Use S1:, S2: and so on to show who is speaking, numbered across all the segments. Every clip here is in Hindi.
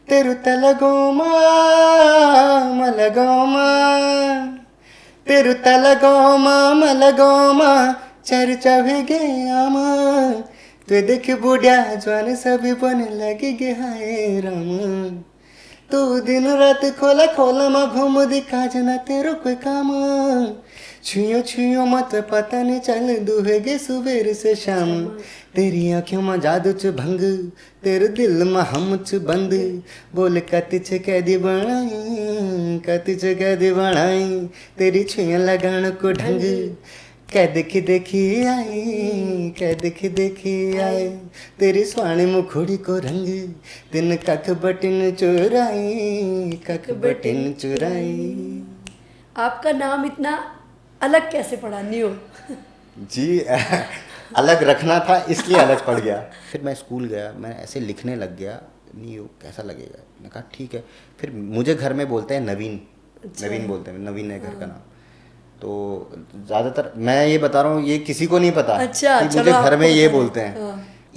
S1: ತಿರುತಲಗೋಮ ಮಲಗೋಮ ತಿರುತಲಗೋಮ ಮಲಗೋಮ चर्चा भी गया तो देख बुढ़िया जवान सभी बने लगे गे हाय राम तू दिन रात खोला खोला माँ घूम दिखा जना तेरो कोई काम छुयो छुयो मत पता नहीं चल दुहेगे सुबेर से शाम तेरी आँखों में जादू च भंग तेरे दिल में हम च बंद बोल कति च कैदी बनाई कति च कैदी बनाई तेरी छुया लगान को ढंग कै देखी आई कै देखी आई तेरी स्वाणी मुखोड़ी को रंग दिन कख बटिन चुराई।
S2: आपका नाम इतना अलग कैसे पड़ा न्यू?
S1: जी अलग रखना था इसलिए अलग पड़ गया। फिर मैं स्कूल गया, मैं ऐसे लिखने लग गया, न्यू कैसा लगेगा, मैंने कहा ठीक है। फिर मुझे घर में बोलते हैं नवीन। अच्छा। नवीन बोलते हैं, नवीन है घर का नाम। तो ज़्यादातर मैं ये बता रहा हूँ, ये किसी को नहीं पता।
S2: अच्छा,
S1: कि मुझे घर में ये बोलते हैं।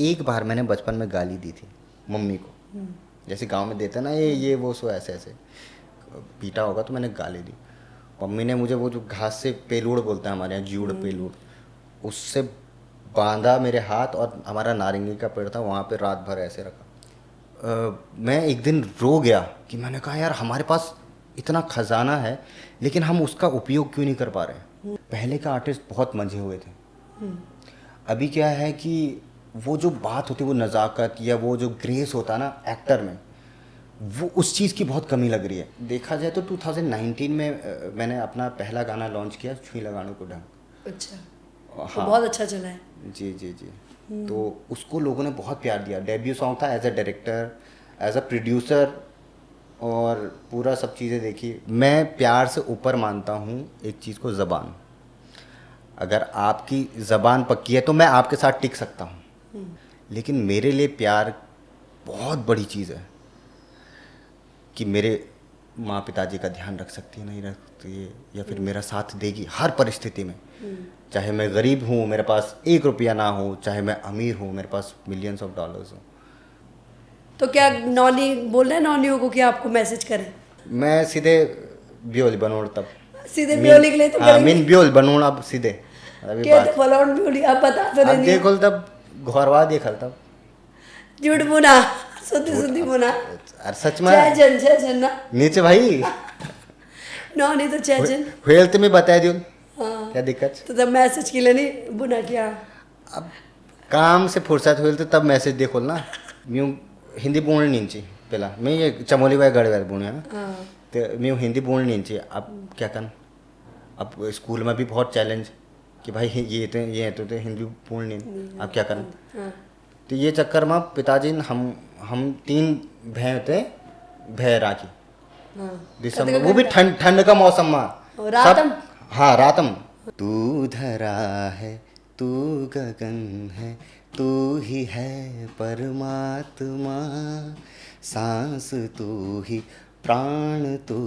S1: एक बार मैंने बचपन में गाली दी थी मम्मी को, जैसे गांव में देते ना ये वो सो ऐसे ऐसे पीटा होगा, तो मैंने गाली दी। मम्मी ने मुझे वो जो घास से पेलूड़ बोलते हैं हमारे यहाँ, जीउड़ पेलूड़, उससे बांधा मेरे हाथ, और हमारा नारंगी का पेड़ था वहाँ पे रात भर ऐसे रखा। मैं एक दिन रो गया कि मैंने कहा यार हमारे पास इतना खजाना है लेकिन हम उसका उपयोग क्यों नहीं कर पा रहे। पहले का आर्टिस्ट बहुत मंझे हुए थे, अभी क्या है कि वो जो बात होती है वो नज़ाकत या वो जो ग्रेस होता है ना एक्टर में, वो उस चीज़ की बहुत कमी लग रही है। देखा जाए तो 2019 में मैंने अपना पहला गाना लॉन्च किया, छुई लगानों को ढंग।
S2: अच्छा।
S1: हाँ,
S2: तो बहुत अच्छा चला है।
S1: जी जी जी। तो उसको लोगों ने बहुत प्यार दिया। डेब्यू सॉन्ग था, as a director, as a producer, और पूरा सब चीज़ें देखी। मैं प्यार से ऊपर मानता हूँ एक चीज़ को, ज़बान। अगर आपकी ज़बान पक्की है तो मैं आपके साथ टिक सकता हूँ, लेकिन मेरे लिए प्यार बहुत बड़ी चीज़ है कि मेरे माँ पिताजी का ध्यान रख सकती है, नहीं रखती है, या फिर मेरा साथ देगी हर परिस्थिति में। चाहे मैं गरीब हूँ, मेरे पास 1 रुपया ना हो, चाहे मैं अमीर हूँ, मेरे पास मिलियंस ऑफ डॉलर्स हो।
S2: तो क्या नौनी बोल रहे हैं नौनियों को कि आपको मैसेज करें?
S1: मैं सीधे ब्योल बनोड़ तब
S2: सीधे ब्योली के लिए तो
S1: हाँ मीन ब्योल बनोड़ अब सीधे अभी
S2: क्या
S1: बात
S2: फलाउंड ब्योली आप बता तो
S1: अब
S2: नहीं
S1: देखो तब घरवा देखल तब
S2: झूठ बोना सुधी बोना।
S1: अरे सच में
S2: छह जन ना
S1: नीचे भाई
S2: नौनी तो छह जन
S1: हेल्थ में बता दियो।
S2: हाँ।
S1: क्या दिक्कत?
S2: तो तब मैसेज के लिए नहीं बुना किया?
S1: अब काम से फुर्सत हुई तो तब मैसेज देखो ना। म्यू हिंदी बोलनी नहीं चाहिए पहला, मैं ये चमोली वाले गढ़ वाले बोलने ना, तो मैं हिंदी बोलनी नहीं चाहिए। अब क्या करना, अब स्कूल में भी बहुत चैलेंज कि भाई ये तो हिंदी बोलनी नहीं, अब क्या करना। तो ये चक्कर में पिताजी ने हम 3 भैं थे, भै राखी दिसंबर, वो भी ठंड का मौसम में
S2: रातम।
S1: हाँ रातम। तू धरा है, तू गगन है, तू ही है परमात्मा, सांस तू ही, प्राण तू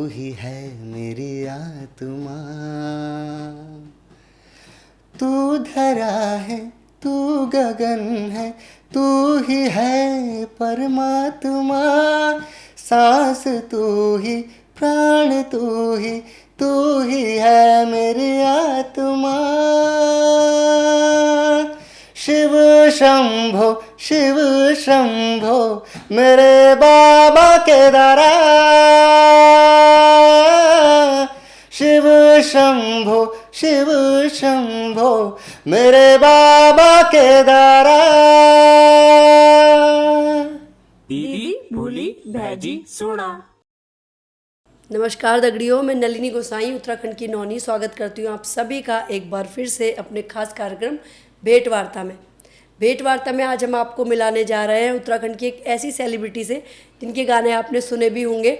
S1: ही है मेरी आत्मा। तू धरा है, तू गगन है, तू ही है परमात्मा, सांस तू ही, प्राण तू ही है मेरी आत्मा। शिव शंभो मेरे बाबा केदारा, शिव शंभो मेरे बाबा केदारा।
S3: दीदी भूली भैजी सुना।
S2: नमस्कार दगड़ियों, मैं नलिनी गोसाई उत्तराखंड की नौनी स्वागत करती हूँ आप सभी का एक बार फिर से अपने खास कार्यक्रम भेंट वार्ता में। भेंट वार्ता में आज हम आपको मिलाने जा रहे हैं उत्तराखंड की एक ऐसी सेलिब्रिटी से जिनके गाने आपने सुने भी होंगे।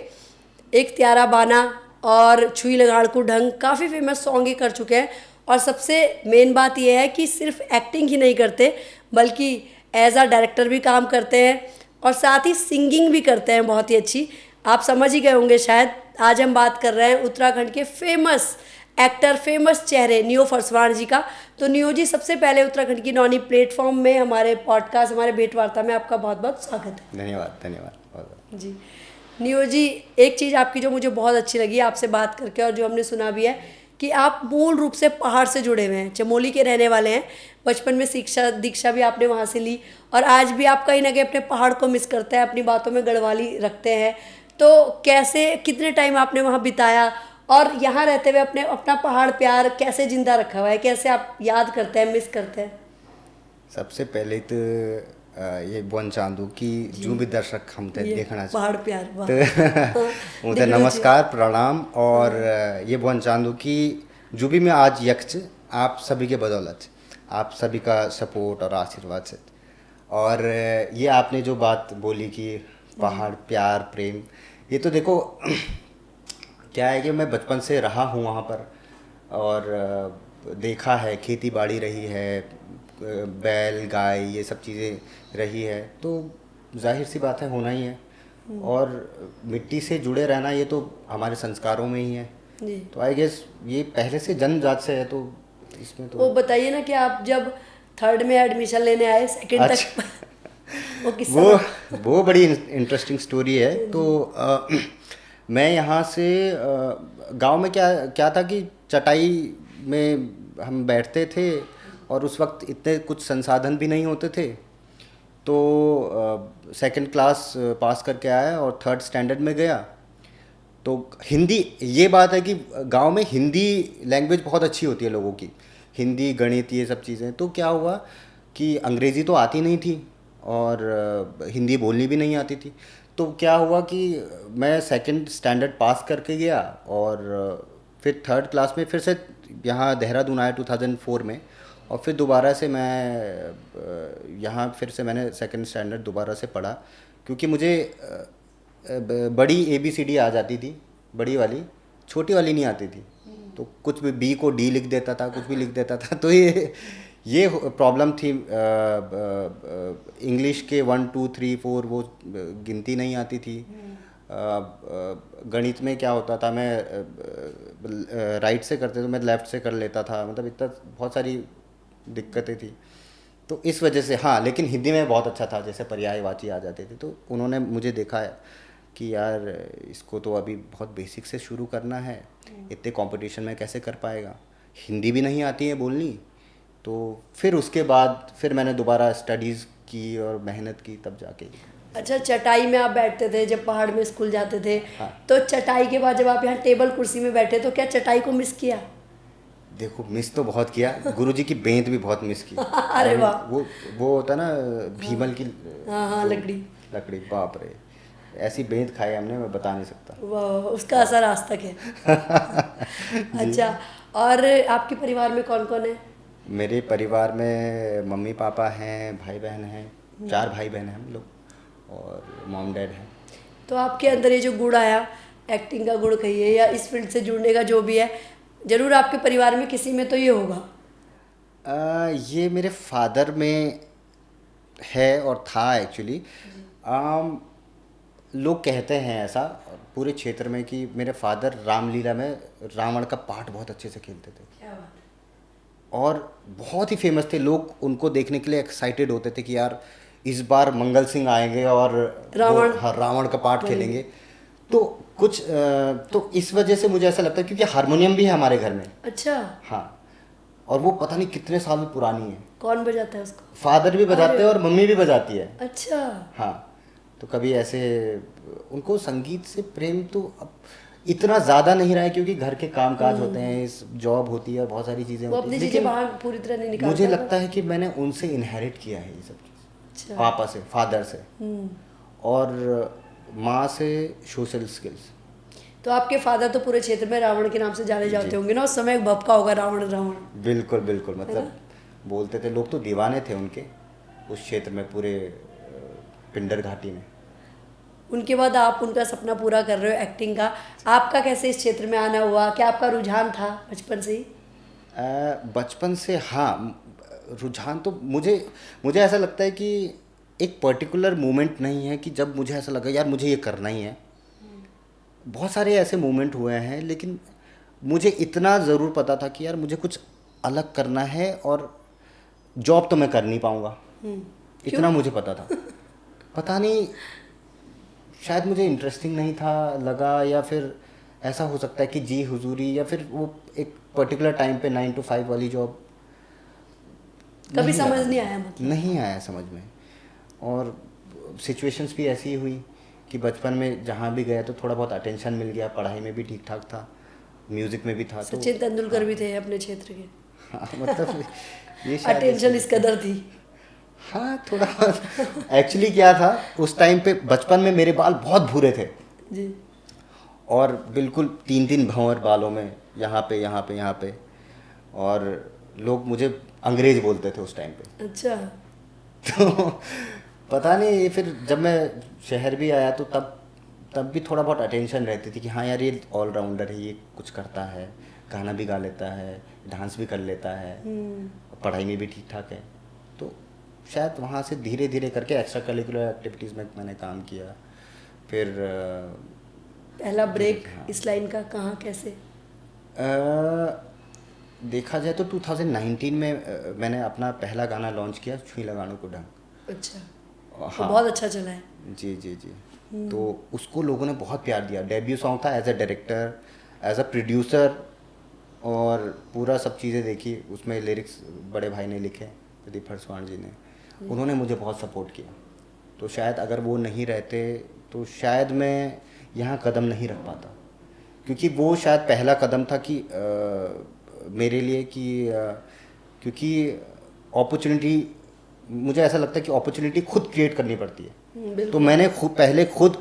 S2: एक त्यारा बाना और छुई लगाड़ को ढंग काफ़ी फेमस सॉन्ग ही कर चुके हैं, और सबसे मेन बात यह है कि सिर्फ एक्टिंग ही नहीं करते बल्कि एज आ डायरेक्टर भी काम करते हैं और साथ ही सिंगिंग भी करते हैं बहुत ही अच्छी। आप समझ ही गए होंगे शायद। आज हम बात कर रहे हैं उत्तराखंड के फेमस एक्टर फेमस चेहरे नियो फरसवाण जी का। तो नियो जी, सबसे पहले उत्तराखंड की नौनी प्लेटफॉर्म में हमारे पॉडकास्ट, हमारे भेंट वार्ता में आपका बहुत बहुत स्वागत है।
S1: धन्यवाद धन्यवाद बहुत।
S2: जी नियो जी, एक चीज़ आपकी जो मुझे बहुत अच्छी लगी आपसे बात करके, और जो हमने सुना भी है कि आप मूल रूप से पहाड़ से जुड़े हुए हैं, चमोली के रहने वाले हैं। बचपन में शिक्षा दीक्षा भी आपने वहाँ से ली, और आज भी आप कहीं ना कहीं अपने पहाड़ को मिस करते हैं, अपनी बातों में गढ़वाली रखते हैं। तो कैसे, कितने टाइम आपने वहाँ बिताया, और यहाँ रहते हुए अपने अपना पहाड़ प्यार कैसे जिंदा रखा हुआ है, कैसे आप याद करते हैं, मिस करते हैं?
S1: सबसे पहले तो ये बुन चांदू की जो भी दर्शक हम ते
S2: ये
S1: देखना
S2: पहाड़ प्यार, वाह।
S1: तो उनसे नमस्कार प्रणाम। और ये बुन चांदू की जो भी मैं आज यक्ष, आप सभी के बदौलत, आप सभी का सपोर्ट और आशीर्वाद से। और ये आपने जो बात बोली कि पहाड़ प्यार प्रेम, ये तो देखो क्या है कि मैं बचपन से रहा हूँ वहाँ पर, और देखा है, खेती बाड़ी रही है, बैल गाय ये सब चीज़ें रही है, तो जाहिर सी बात है होना ही है। और मिट्टी से जुड़े रहना ये तो हमारे संस्कारों में ही है।
S2: जी।
S1: तो आई गेस ये पहले से जन्मजात से है, तो इसमें तो
S2: वो बताइए ना कि आप जब थर्ड में एडमिशन लेने आए, सेकंड
S1: अच्छा।
S2: तक वो किस्सा
S1: वो बड़ी इंटरेस्टिंग स्टोरी है। तो मैं यहाँ से गांव में क्या क्या था कि चटाई में हम बैठते थे, और उस वक्त इतने कुछ संसाधन भी नहीं होते थे। तो सेकंड क्लास पास करके आया और थर्ड स्टैंडर्ड में गया। तो हिंदी, ये बात है कि गांव में हिंदी लैंग्वेज बहुत अच्छी होती है लोगों की, हिंदी गणित ये सब चीज़ें। तो क्या हुआ कि अंग्रेज़ी तो आती नहीं थी, और हिंदी बोलनी भी नहीं आती थी। तो क्या हुआ कि मैं सेकंड स्टैंडर्ड पास करके गया, और फिर थर्ड क्लास में फिर से यहाँ देहरादून आया 2004 में, और फिर दोबारा से मैं यहाँ फिर से मैंने सेकंड स्टैंडर्ड दोबारा से पढ़ा, क्योंकि मुझे बड़ी ABCD आ जाती थी, बड़ी वाली, छोटी वाली नहीं आती थी। तो कुछ भी B को D लिख देता था, कुछ भी लिख देता था। तो ये प्रॉब्लम थी। इंग्लिश के 1 2 3 4 वो गिनती नहीं आती थी। गणित में क्या होता था, मैं राइट से करते तो मैं लेफ़्ट से कर लेता था, मतलब इतना बहुत सारी दिक्कतें थी। तो इस वजह से हाँ, लेकिन हिंदी में बहुत अच्छा था, जैसे पर्यायवाची आ जाते थे। तो उन्होंने मुझे देखा है कि यार इसको तो अभी बहुत बेसिक से शुरू करना है, इतने कंपटीशन में कैसे कर पाएगा, हिंदी भी नहीं आती है बोलनी। तो फिर उसके बाद फिर मैंने दोबारा स्टडीज़ की और मेहनत की, तब जाके।
S2: अच्छा, चटाई में आप बैठते थे जब पहाड़ में स्कूल जाते थे?
S1: हाँ।
S2: तो चटाई के बाद जब आप यहाँ टेबल कुर्सी में बैठे, तो क्या चटाई को मिस किया?
S1: देखो, मिस तो बहुत किया, गुरुजी की बेंत भी बहुत मिस की।
S2: अरे वाह।
S1: वो होता ना भीमल की,
S2: हाँ,
S1: लकड़ी, बाप रे, ऐसी बेंत खाई हमने, मैं बता नहीं सकता।
S2: वाह, उसका असर आज तक है। अच्छा, और आपके परिवार में कौन कौन है?
S1: मेरे परिवार में मम्मी पापा हैं, भाई बहन हैं, 4 भाई बहन हैं हम लोग, और मॉम डैड हैं।
S2: तो आपके अंदर ये जो गुण आया, एक्टिंग का गुण कहिए या इस फील्ड से जुड़ने का जो भी है, जरूर आपके परिवार में किसी में तो ये होगा।
S1: ये मेरे फादर में है और था एक्चुअली। लोग कहते हैं ऐसा पूरे क्षेत्र में कि मेरे फादर रामलीला में रावण का पार्ट बहुत अच्छे से खेलते थे।
S2: क्या बात है।
S1: और बहुत ही फेमस थे, लोग उनको देखने के लिए एक्साइटेड होते थे कि यार इस बार मंगल सिंह आएंगे और रावण का पार्ट खेलेंगे। तो कुछ तो इस वजह से मुझे ऐसा लगता है, क्योंकि हारमोनियम भी है हमारे घर में।
S2: अच्छा।
S1: हाँ, और वो पता नहीं कितने साल पुरानी है।
S2: कौन बजाता है उसको?
S1: फादर भी बजाते हैं और मम्मी भी बजाती है।
S2: अच्छा।
S1: हाँ, तो कभी ऐसे उनको संगीत से प्रेम तो अब इतना ज़्यादा नहीं रहा है, क्योंकि घर के काम काज होते हैं, इस जॉब होती है, बहुत सारी चीज़ें
S2: वो
S1: होती
S2: अपनी
S1: हैं।
S2: चीजें बाहर पूरी तरह नहीं निकालता।
S1: मुझे लगता है कि मैंने उनसे इनहेरिट किया है ये सब चीज़।
S2: अच्छा।
S1: पापा से, फादर से, और माँ से सोशल स्किल्स।
S2: तो आपके फादर तो पूरे क्षेत्र में रावण के नाम से जाने जाते होंगे ना, उस समय एक भपका होगा रावण रावण।
S1: बिल्कुल बिल्कुल, मतलब बोलते थे लोग, तो दीवाने थे उनके उस क्षेत्र में, पूरे पिंडर घाटी में।
S2: उनके बाद आप उनका सपना पूरा कर रहे हो एक्टिंग का। आपका कैसे इस क्षेत्र में आना हुआ? क्या आपका रुझान था बचपन से ही?
S1: बचपन से हाँ, रुझान तो मुझे ऐसा लगता है कि एक पर्टिकुलर मोमेंट नहीं है कि जब मुझे ऐसा लगा यार मुझे ये करना ही है। बहुत सारे ऐसे मोमेंट हुए हैं, लेकिन मुझे इतना ज़रूर पता था कि यार मुझे कुछ अलग करना है, और जॉब तो मैं कर नहीं पाऊँगा, इतना मुझे पता था। पता नहीं, शायद मुझे इंटरेस्टिंग नहीं था लगा, या फिर ऐसा हो सकता है कि जी हुजूरी, या फिर वो एक पर्टिकुलर टाइम पे 9 to 5 वाली जॉब
S2: कभी समझ
S1: लगा
S2: नहीं
S1: मुझे।
S2: आया मतलब?
S1: नहीं आया समझ में। और सिचुएशंस भी ऐसी हुई कि बचपन में जहाँ भी गया तो थोड़ा बहुत अटेंशन मिल गया, पढ़ाई में भी ठीक ठाक था, म्यूज़िक में भी था। तो
S2: सचिन तेंदुलकर भी थे अपने क्षेत्र के।
S1: हाँ, मतलब ये शायद
S2: अटेंशन इस कदर थी।
S1: हाँ, थोड़ा एक्चुअली क्या था उस टाइम पे, बचपन में मेरे बाल बहुत भूरे थे,
S2: जी।
S1: और बिल्कुल 3 भंवर बालों में, यहाँ पे यहाँ पे यहाँ पे, और लोग मुझे अंग्रेज बोलते थे उस टाइम पे।
S2: अच्छा।
S1: तो पता नहीं, ये फिर जब मैं शहर भी आया तो तब भी थोड़ा बहुत अटेंशन रहती थी कि हाँ यार ये ऑलराउंडर है, ये कुछ करता है, गाना भी गा लेता है, डांस भी कर लेता है, पढ़ाई में भी ठीक ठाक है। तो शायद वहाँ से धीरे धीरे करके एक्स्ट्रा करिकुलर एक्टिविटीज़ में मैंने काम किया। फिर
S2: पहला ब्रेक
S1: हाँ।
S2: इस लाइन का कहाँ कैसे?
S1: देखा जाए तो 2019 में मैंने अपना पहला गाना लॉन्च किया, छुई लगानों को ढंग।
S2: अच्छा।
S1: हाँ।
S2: तो बहुत अच्छा चला है।
S1: जी जी जी। तो उसको लोगों ने बहुत प्यार दिया। डेब्यू सॉन्ग था, as a director, as a producer, और पूरा सब चीज़ें देखी। उसमें लिरिक्स बड़े भाई ने लिखे, प्रदीप हरसवाण जी ने, उन्होंने मुझे बहुत सपोर्ट किया। तो शायद अगर वो नहीं रहते तो शायद मैं यहाँ कदम नहीं रख पाता, क्योंकि वो शायद पहला कदम था कि मेरे लिए कि क्योंकि अपॉर्चुनिटी, मुझे ऐसा लगता है कि अपॉर्चुनिटी खुद क्रिएट करनी पड़ती है। तो मैंने खुद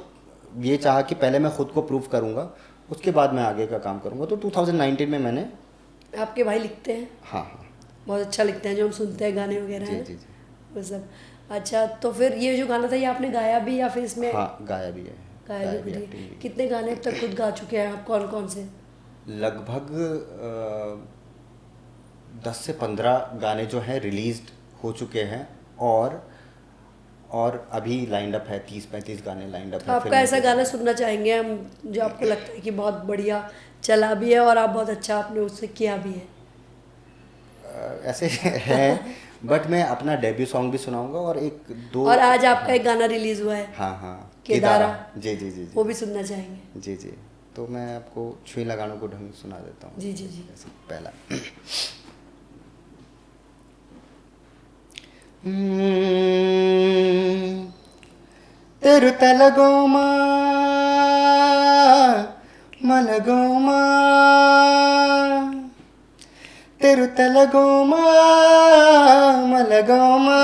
S1: ये चाहा कि पहले मैं खुद को प्रूव करूँगा, उसके बाद मैं आगे का काम करूँगा। तो 2019 में मैंने।
S2: आपके भाई लिखते हैं?
S1: हाँ हाँ।
S2: बहुत अच्छा लिखते हैं, जो हम सुनते हैं गाने वगैरह
S1: जी
S2: हैं
S1: जी जी।
S2: वो सब। अच्छा, तो फिर ये जो गाना था ये आपने गाया भी या फिर इसमें?
S1: हाँ, गाया भी है।
S2: गाया भी खुद
S1: acting
S2: ही।
S1: भी।
S2: कितने गाने अब तक खुद गा चुके हैं आप, कौन कौन से?
S1: लगभग 10 से 15 गाने जो हैं रिलीज्ड हो चुके हैं, और अभी लाइंड अप है 30-35 गाने लाइंड अप है।
S2: आपका ऐसा गाना सुनना चाहेंगे हम जो आपको लगता है कि बहुत बढ़िया चला भी है और आप बहुत अच्छा आपने उससे किया भी है?
S1: ऐसे हैं, बट मैं अपना डेब्यू सॉन्ग भी सुनाऊंगा, और एक दो।
S2: और आज आपका एक गाना रिलीज हुआ है,
S1: हाँ हाँ,
S2: केदारा।
S1: जी जी जी
S2: वो
S1: जी
S2: भी सुनना चाहेंगे?
S1: जी जी। तो मैं आपको छुई लगानों को ढंग सुना देता हूँ।
S2: जी जी जी।
S1: ऐसे पहला। तिरुतलगोमा मलगोमा, तिरुतलगोमा मलगोमा,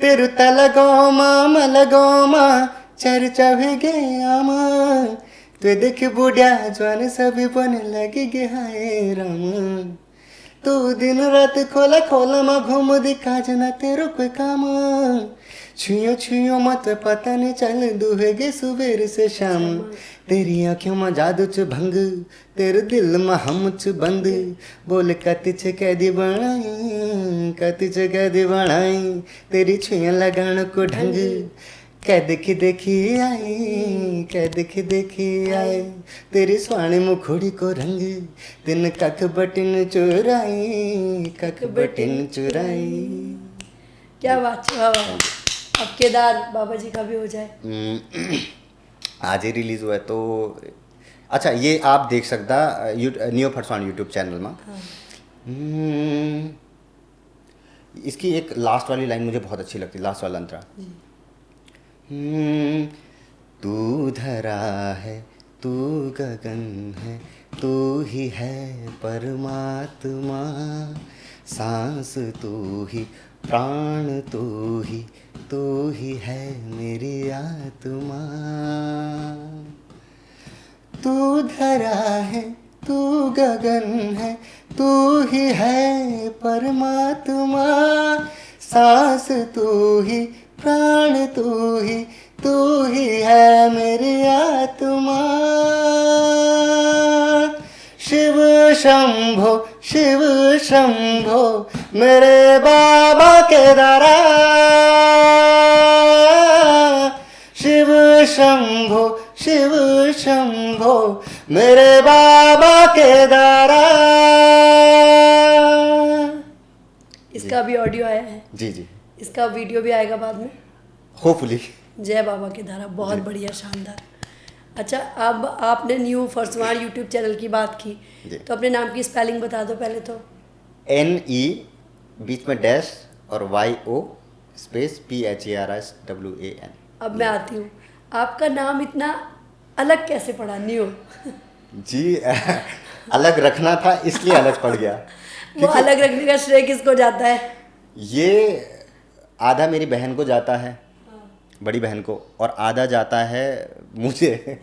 S1: तिरुतलगोमा मलगोमा, चर्चा भी गया तो देख बुढ़िया जवान सभी बन लगे गे हाय राम। तू दिन रात खोला खोला मा घूम दिखा जना तेरो कोई काम, छुयो छुयो मत पता नहीं चल दुहेगे सुबेर से शाम। तेरी आँखों में जादू च भंग, तेरे दिल में हम च बंद, बोल कति च कैदी बनाई, कति च कैदी बनाई, तेरी छुइयां लगान को ढंग, कै देखी आई, कै देखी आई, तेरी स्वाणी मुखोड़ी को रंग, दिन कख बटिन चुराई, कख बटिन चुराई।
S2: क्या बात है, वाह वाह। अब केदार बाबा जी का भी हो जाए।
S1: आज ही रिलीज हुआ है तो अच्छा, ये आप देख सकता नियो फरसान यूट्यूब चैनल में। इसकी एक लास्ट वाली लाइन मुझे बहुत अच्छी लगती है, लास्ट वाला अंतरा। तू धरा है, तू गगन है, तू ही है परमात्मा, सांस तू ही, प्राण तू ही है मेरी आत्मा। तू धरा है, तू गगन है, तू ही है परमात्मा, सांस तू ही, प्राण तू ही है मेरी आत्मा। शिव शंभो मेरे बाबा केदारा, शिव शंभो मेरे बाबा के दारा।
S2: इसका भी ऑडियो आया है,
S1: जी जी,
S2: इसका वीडियो भी आएगा बाद में।
S1: होपफुली।
S2: जय बाबा के धारा, बहुत बढ़िया, शानदार। अच्छा, अब आपने न्यू फरसवान यूट्यूब चैनल की बात की,
S1: जी।
S2: तो अपने नाम की स्पेलिंग बता दो पहले तो।
S1: NE बीच में डैश और YO स्पेस PHERSWAN।
S2: अब मैं आती हूँ, आपका नाम इतना अलग कैसे पड़ा, न्यू?
S1: जी अलग रखना था इसलिए अलग पड़ गया।
S2: वो अलग रखने का श्रेय किसको जाता है?
S1: ये आधा मेरी बहन को जाता है, बड़ी बहन को, और आधा जाता है मुझे।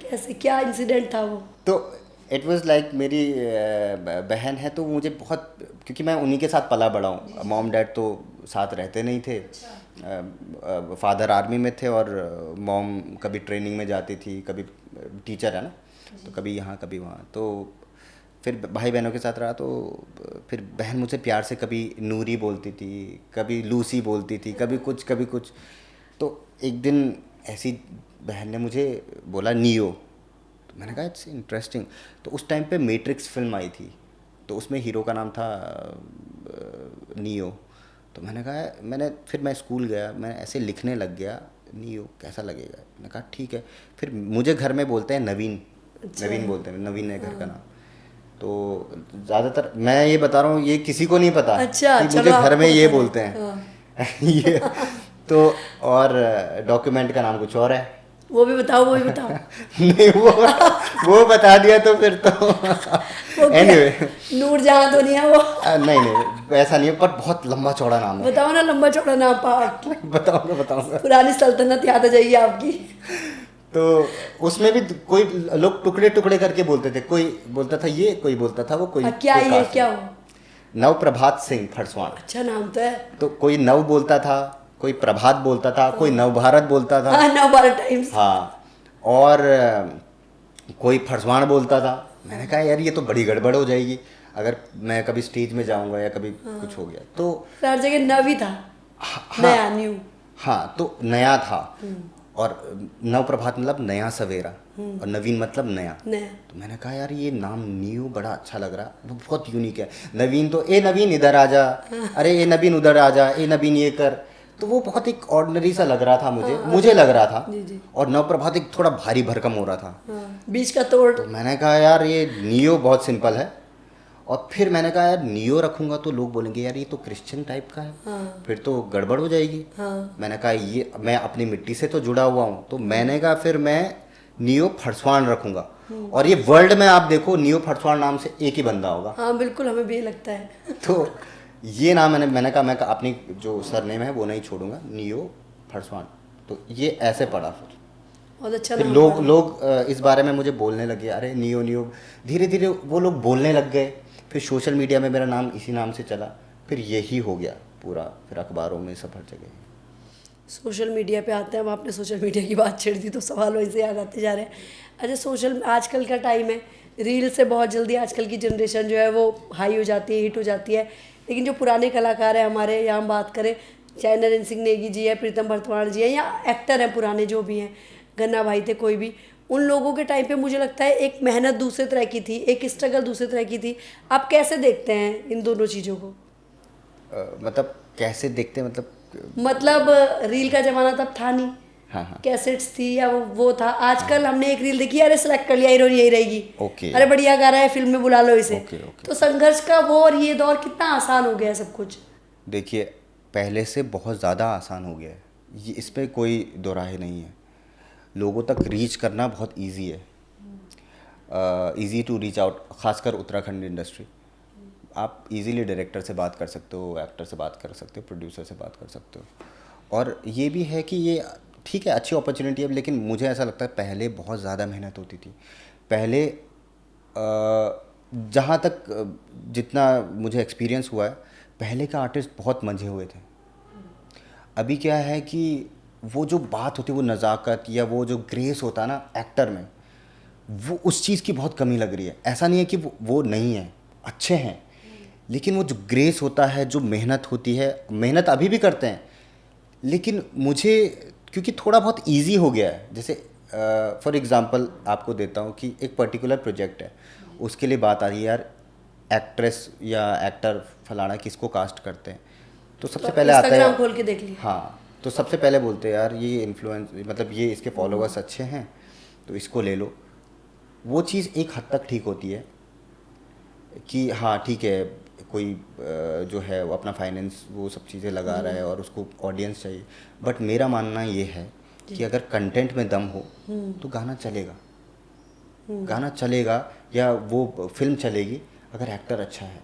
S2: कैसे, क्या इंसिडेंट था वो?
S1: तो इट वाज लाइक मेरी बहन है तो मुझे बहुत, क्योंकि मैं उन्हीं के साथ पला बड़ा हूँ। मॉम डैड तो साथ रहते नहीं थे। फादर आर्मी में थे और मॉम कभी ट्रेनिंग में जाती थी, कभी टीचर है ना, तो कभी यहाँ कभी वहाँ। तो फिर भाई बहनों के साथ रहा, तो फिर बहन मुझसे प्यार से कभी नूरी बोलती थी, कभी लूसी बोलती थी, कभी कुछ। तो एक दिन ऐसी बहन ने मुझे बोला नियो, तो मैंने कहा इट्स इंटरेस्टिंग। तो उस टाइम पे मैट्रिक्स फिल्म आई थी, तो उसमें हीरो का नाम था नियो। तो फिर मैं स्कूल गया, मैं ऐसे लिखने लग गया नियो, कैसा लगेगा। मैंने कहा ठीक है। फिर मुझे घर में बोलते हैं नवीन।
S2: अच्छा।
S1: नवीन बोलते हैं, नवीन है घर का नाम। तो ज़्यादातर मैं ये बता रहा हूँ, ये किसी को नहीं पता
S2: अच्छा,
S1: कि
S2: चलो
S1: मुझे घर
S2: आपको
S1: में ये
S2: पता है।
S1: बोलते हैं। ये तो, और डॉक्यूमेंट का नाम कुछ और है।
S2: वो भी बताओ, वो भी बताओ।
S1: नहीं, वो बता दिया तो फिर तो
S2: वो क्या?
S1: एनीवे।
S2: नूरजहां तो नहीं है वो?
S1: नहीं ऐसा नहीं है, पर बहुत लंबा चौड़ा नाम है।
S2: बताओ ना, लंबा चौड़ा नाम पार्ट।
S1: बताऊंगा।
S2: पुरानी सल्तनत याद आ जाएगी आपकी।
S1: तो उसमें भी कोई लोग टुकड़े टुकड़े करके बोलते थे, कोई बोलता था ये, कोई बोलता था वो, कोई
S2: क्या
S1: कोई
S2: ये,
S1: कास्ट
S2: क्या
S1: नहीं।
S2: हो?
S1: नव प्रभात सिंह फरसवान।
S2: अच्छा नाम तो है।
S1: तो कोई नव बोलता था, कोई प्रभात बोलता था, कोई नव भारत बोलता था।
S2: हाँ, 9-12 टाइम्स।
S1: हाँ, और कोई फरसवान बोलता था। मैंने कहा यार ये तो बड़ी गड़बड़ हो जाएगी अगर मैं कभी स्टेज में जाऊंगा या कभी कुछ हो गया तो।
S2: हर जगह नव ही था। नया, न्यू।
S1: हाँ, तो नया था। और नव प्रभात मतलब नया सवेरा, और नवीन मतलब नया। तो मैंने कहा यार ये नाम न्यू बड़ा अच्छा लग रहा, वो बहुत यूनिक है। नवीन तो ए नवीन इधर आ जा, अरे ए नवीन उधर आ जा, ए नवीन ये कर, तो वो बहुत एक ऑर्डिनरी सा लग रहा था मुझे लग रहा था।
S2: जी।
S1: और नव प्रभात एक थोड़ा भारी भरकम हो रहा था।
S2: बीच का तोड़।
S1: तो मैंने कहा यार ये नियो बहुत सिंपल है। और फिर मैंने कहा यार नियो रखूंगा तो लोग बोलेंगे यार ये तो क्रिश्चियन टाइप का है, फिर तो गड़बड़ हो जाएगी। मैंने कहा ये मैं अपनी मिट्टी से तो जुड़ा हुआ हूँ, तो मैंने कहा फिर मैं नियो फरसवान रखूंगा। और ये वर्ल्ड में आप देखो नियो फरसवान नाम से एक ही बंदा होगा।
S2: हाँ बिल्कुल, हमें भी ये लगता है।
S1: तो ये नाम मैंने कहा मैं अपनी जो सरनेम है वो नहीं छोड़ूंगा, नियो फरसवान। तो ये ऐसे पड़ा। फिर
S2: बहुत अच्छा
S1: फिर
S2: नाम
S1: लोग इस बारे में मुझे बोलने लगे, अरे नियो। धीरे धीरे वो लोग बोलने लग गए। फिर सोशल मीडिया में मेरा नाम इसी नाम से चला, फिर यही हो गया पूरा, फिर अखबारों में सब हर जगह।
S2: सोशल मीडिया पे आते हैं। अब आपने सोशल मीडिया की बात छेड़ दी तो सवाल वैसे याद आते जा रहे हैं। अच्छा, आजकल का टाइम है, रील से बहुत जल्दी आजकल की जनरेशन जो है वो हाई हो जाती है, हिट हो जाती है। लेकिन जो पुराने कलाकार हैं हमारे, यहाँ हम बात करें, चाहे नरेंद्र सिंह नेगी जी है, प्रीतम भरतवाण जी है, या एक्टर हैं पुराने जो भी हैं, गन्ना भाई थे, कोई भी, उन लोगों के टाइम पे मुझे लगता है एक मेहनत दूसरे तरह की थी, एक स्ट्रगल दूसरे तरह की थी। आप कैसे देखते हैं इन दोनों चीज़ों को?
S1: मतलब कैसे देखते हैं,
S2: मतलब रील का ज़माना तब था नहीं।
S1: हाँ।
S2: कैसेट्स थी या वो था। आजकल हमने एक रील देखी, अरे सेलेक्ट कर लिया, हीरो यही रहेगी,
S1: ओके,
S2: अरे बढ़िया गा रहा है, फिल्म में बुला लो इसे।
S1: ओके।
S2: तो संघर्ष का वो और ये दौर कितना आसान हो गया है सब कुछ।
S1: देखिए पहले से बहुत ज़्यादा आसान हो गया है, ये इस पर कोई दो राय नहीं है। लोगों तक रीच करना बहुत इजी है, इजी टू रीच आउट, खासकर उत्तराखंड इंडस्ट्री। आप इजीली डायरेक्टर से बात कर सकते हो, एक्टर से बात कर सकते हो, प्रोड्यूसर से बात कर सकते हो। और ये भी है कि ये ठीक है, अच्छी अपॉर्चुनिटी है, लेकिन मुझे ऐसा लगता है पहले बहुत ज़्यादा मेहनत होती थी। पहले जहाँ तक जितना मुझे एक्सपीरियंस हुआ है, पहले का आर्टिस्ट बहुत मंझे हुए थे। अभी क्या है कि वो जो बात होती है, वो नज़ाकत या वो जो ग्रेस होता है ना एक्टर में, वो उस चीज़ की बहुत कमी लग रही है। ऐसा नहीं है कि वो नहीं है, अच्छे हैं, लेकिन वो जो ग्रेस होता है, जो मेहनत होती है, मेहनत अभी भी करते हैं, लेकिन मुझे क्योंकि थोड़ा बहुत इजी हो गया है, जैसे फॉर एग्जांपल आपको देता हूँ कि एक पर्टिकुलर प्रोजेक्ट है, उसके लिए बात आ रही है यार एक्ट्रेस या एक्टर फलाना किसको कास्ट करते हैं, तो सबसे पहले आता
S2: इंस्टाग्राम
S1: है
S2: खोल के देख लिया।
S1: हाँ, तो सबसे पहले बोलते हैं यार ये इन्फ्लुएंस मतलब ये इसके फॉलोअर्स अच्छे हैं तो इसको ले लो। वो चीज़ एक हद तक ठीक होती है कि हाँ ठीक है, कोई जो है वो अपना फाइनेंस वो सब चीज़ें लगा रहा है और उसको ऑडियंस चाहिए, बट मेरा मानना ये है कि अगर कंटेंट में दम हो तो गाना चलेगा, गाना चलेगा या वो फिल्म चलेगी अगर एक्टर अच्छा है।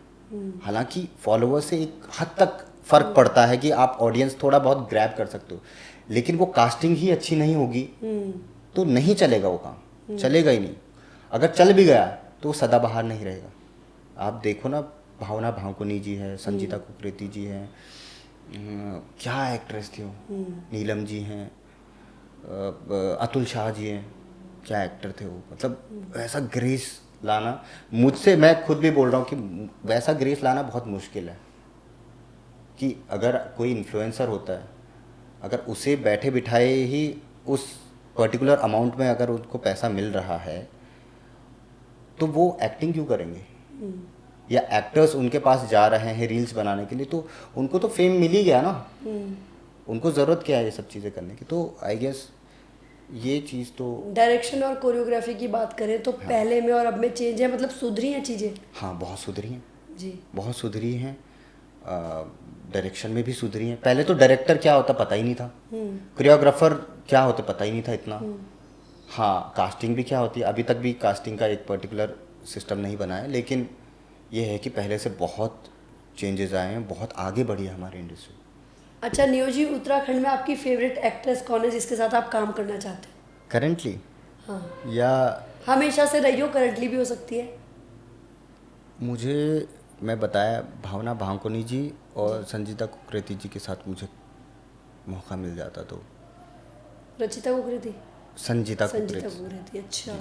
S1: हालांकि फॉलोअर से एक हद तक फ़र्क पड़ता है कि आप ऑडियंस थोड़ा बहुत ग्रैब कर सकते हो, लेकिन वो कास्टिंग ही अच्छी नहीं होगी तो नहीं चलेगा वो काम, चलेगा ही नहीं। अगर चल भी गया तो वो सदाबहार नहीं रहेगा। आप देखो ना, भावना भाकुनी जी है, संजीता कुकरेती जी हैं, क्या एक्ट्रेस थी वो, नीलम जी हैं, अतुल शाह जी हैं, क्या एक्टर थे वो। मतलब ऐसा ग्रेस लाना, मुझसे मैं खुद भी बोल रहा हूँ कि वैसा ग्रेस लाना बहुत मुश्किल है। कि अगर कोई इन्फ्लुएंसर होता है, अगर उसे बैठे बिठाए ही उस पर्टिकुलर अमाउंट में अगर उनको पैसा मिल रहा है तो वो एक्टिंग क्यों करेंगे? या एक्टर्स उनके पास जा रहे हैं रील्स बनाने के लिए तो उनको तो फेम मिल ही गया ना, उनको ज़रूरत क्या है ये सब चीज़ें करने की। तो आई गेस ये चीज़ तो
S2: डायरेक्शन और कोरियोग्राफी की बात करें तो पहले में और अब में चेंज है, मतलब सुधरी हैं चीज़ें।
S1: हाँ, बहुत सुधरी हैं,
S2: जी,
S1: बहुत सुधरी हैं। डायरेक्शन में भी सुधरी हैं। पहले तो डायरेक्टर क्या होता पता ही नहीं था, कोरियोग्राफर क्या होते पता ही नहीं था इतना। हाँ, कास्टिंग भी क्या होती है, अभी तक भी कास्टिंग का एक पर्टिकुलर सिस्टम नहीं बना है, लेकिन ये है कि पहले से बहुत चेंजेस आए हैं, बहुत आगे बढ़ी है हमारी इंडस्ट्री।
S2: अच्छा नियो जी, उत्तराखंड में आपकी फेवरेट एक्ट्रेस कौन है जिसके साथ आप काम करना चाहते हैं?
S1: करंटली
S2: हाँ,
S1: या
S2: हमेशा से रही हो, करंटली भी हो सकती है।
S1: मुझे, मैं बताया, भावना भाकुनी जी और संजीता कुकरेती जी के साथ मुझे मौका मिल जाता तो।
S2: रचिता कुकरेती,
S1: संजीता
S2: संजीता
S1: कुकरेती,
S2: कुकरेती, अच्छा।